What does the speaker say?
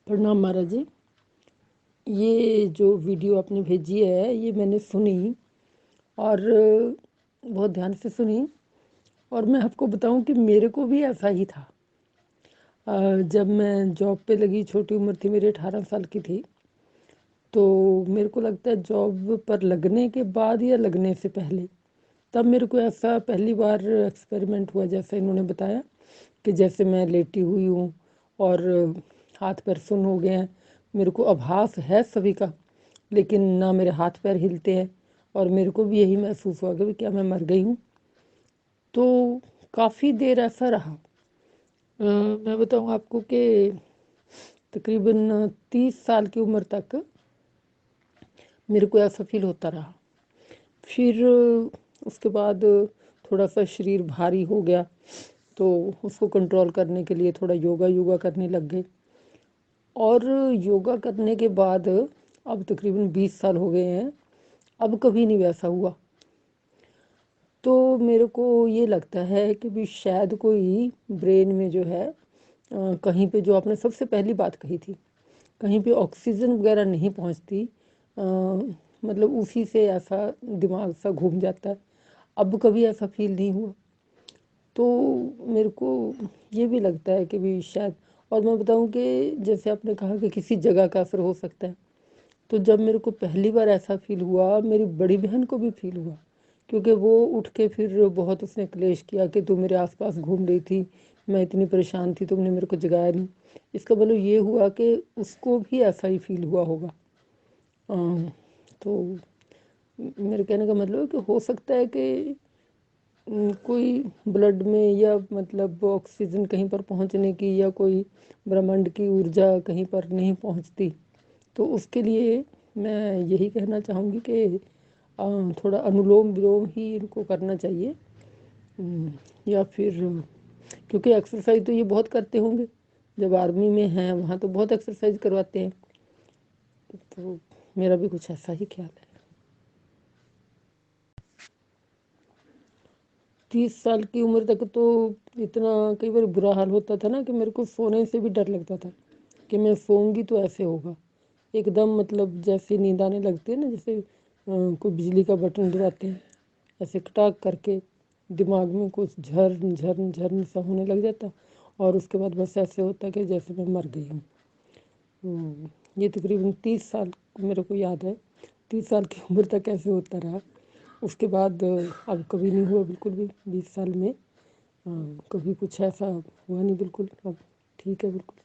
प्रणाम महाराज जी। ये जो वीडियो आपने भेजी है ये मैंने सुनी और बहुत ध्यान से सुनी। और मैं आपको बताऊं कि मेरे को भी ऐसा ही था। जब मैं जॉब पे लगी, छोटी उम्र थी मेरी, 18 साल की थी। तो मेरे को लगता है जॉब पर लगने के बाद या लगने से पहले, तब मेरे को ऐसा पहली बार एक्सपेरिमेंट हुआ, जैसे इन्होंने बताया कि जैसे मैं लेटी हुई हूँ और हाथ पैर सुन्न हो गए हैं। मेरे को आभास है सभी का, लेकिन ना मेरे हाथ पैर हिलते हैं। और मेरे को भी यही महसूस हुआ कि क्या मैं मर गई हूँ। तो काफ़ी देर ऐसा रहा। मैं बताऊँ आपको कि तकरीबन 30 साल की उम्र तक मेरे को ऐसा फील होता रहा। फिर उसके बाद थोड़ा सा शरीर भारी हो गया, तो उसको कंट्रोल करने के लिए थोड़ा योगा करने लग गए। और योगा करने के बाद अब तकरीबन 20 साल हो गए हैं, अब कभी नहीं वैसा हुआ। तो मेरे को ये लगता है कि भी शायद कोई ब्रेन में जो है कहीं पे, जो आपने सबसे पहली बात कही थी, कहीं पे ऑक्सीजन वगैरह नहीं पहुंचती, मतलब उसी से ऐसा दिमाग सा घूम जाता है। अब कभी ऐसा फील नहीं हुआ। तो मेरे को ये भी लगता है कि भी शायद, और मैं बताऊं कि जैसे आपने कहा कि किसी जगह का असर हो सकता है, तो जब मेरे को पहली बार ऐसा फील हुआ, मेरी बड़ी बहन को भी फील हुआ, क्योंकि वो उठ के फिर बहुत उसने क्लेश किया कि तू मेरे आसपास घूम रही थी, मैं इतनी परेशान थी, तुमने मेरे को जगाया नहीं। इसका मतलब ये हुआ कि उसको भी ऐसा ही फील हुआ होगा। तो मेरे कहने का मतलब है कि हो सकता है कि कोई ब्लड में, या मतलब ऑक्सीजन कहीं पर पहुंचने की, या कोई ब्रह्मांड की ऊर्जा कहीं पर नहीं पहुंचती, तो उसके लिए मैं यही कहना चाहूँगी कि थोड़ा अनुलोम विलोम ही इनको करना चाहिए। या फिर, क्योंकि एक्सरसाइज तो ये बहुत करते होंगे, जब आर्मी में हैं वहाँ तो बहुत एक्सरसाइज करवाते हैं। तो मेरा भी कुछ ऐसा ही ख्याल है। 30 साल की उम्र तक तो इतना कई बार बुरा हाल होता था ना कि मेरे को सोने से भी डर लगता था कि मैं सोऊंगी तो ऐसे होगा एकदम, मतलब जैसे नींद आने लगती है ना, जैसे कोई बिजली का बटन दबाते हैं, ऐसे कटाक करके दिमाग में कुछ झर्न झर्न झर्न सा होने लग जाता। और उसके बाद बस ऐसे होता कि जैसे मैं मर गई हूँ। ये तकरीबन 30 साल मेरे को याद है, 30 साल की उम्र तक ऐसे होता रहा। उसके बाद अब कभी नहीं हुआ बिल्कुल भी, 20 साल में कभी कुछ ऐसा हुआ नहीं बिल्कुल। अब ठीक है बिल्कुल।